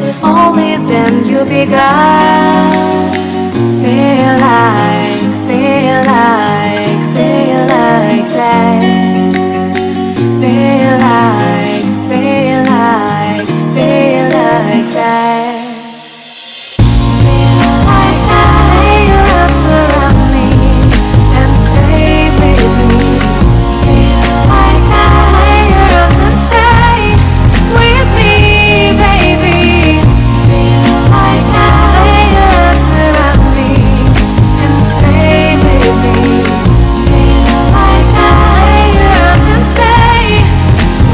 it. Only then you begun. Feel like, feel like, feel like that. Feel like, feel like, feel like that. Feel like that. Lay your arms around me and stay with me. Feel like that. Lay your arms and stay with me, baby. Feel like that. Lay your arms around me and stay with me. Feel like that. Lay your arms and stay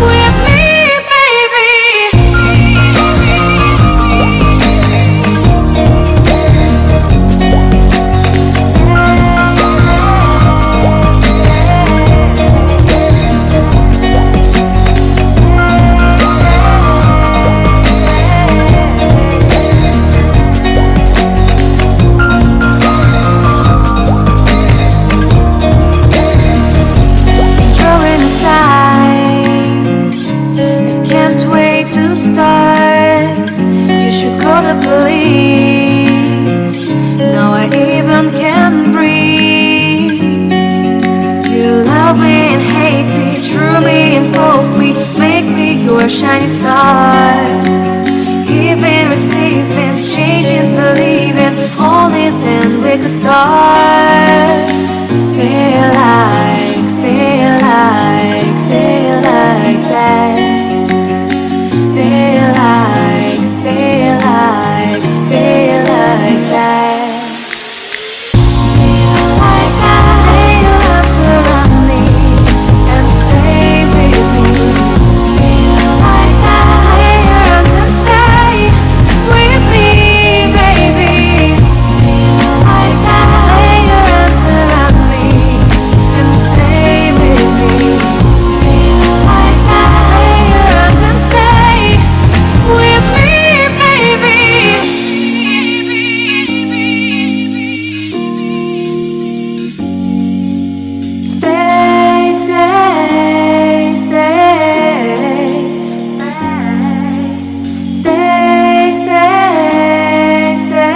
with me, baby. Throwing aside, I can't wait to start. You should call the police. Now I even can breathe. You love me and hate me, true me and false me, make me your shining star. Giving, receiving, changing, believing, only then we could start. Feel like, feel like, feel like that. Feel like, feel like, feel like that. Feel like that. Lay your arms around me and stay with me. Feel like that. Lay your arms and stay with me, baby. Feel like that. Lay your arms around me and stay with me. Feel like that. Lay your arms and stay with me, baby. Stay, stay, stay, stay, stay,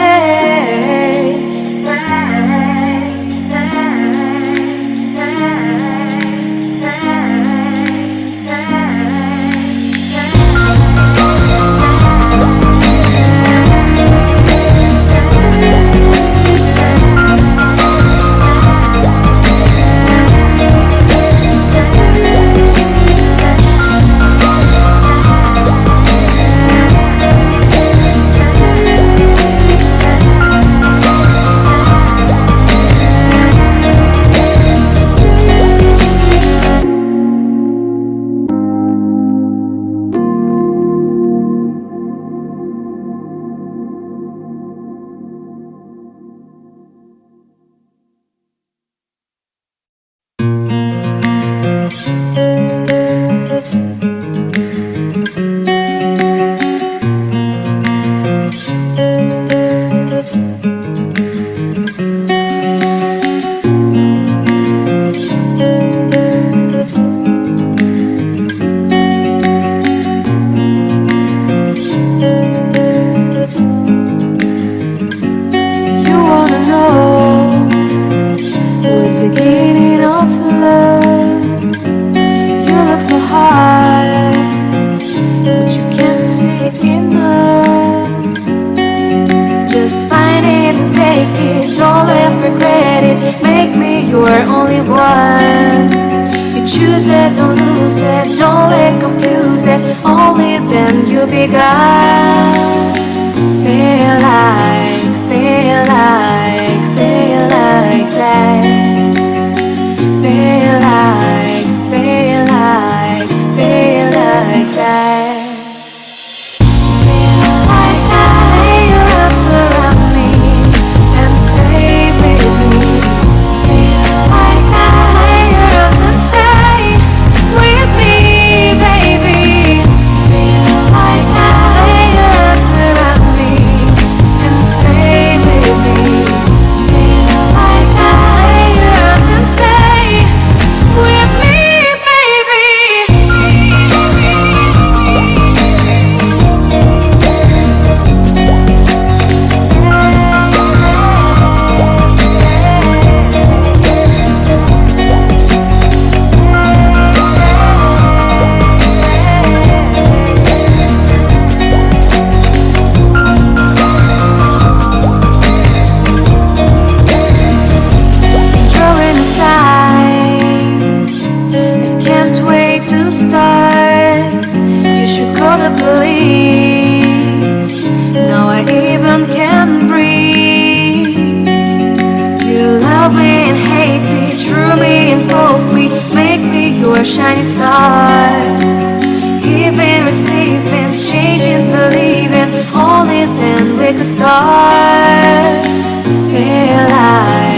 You wanna know what's beginning of love? You look so hard, but you can't see enough. Just find it and take it, don't ever regret it. Make me your only one. You choose it, don't lose it, don't let confuse it. Only then you begun. Feel like, feel like, feel like that. Feel like, feel like, feel like that. Feel like that. Lay your arms around me and stay with me. Feel like that. Lay your arms and stay with me, baby. Feel like that. Lay your arms around me and stay with me. tiny start. Giving, receiving, changing, believing. Only then we could start. Feel like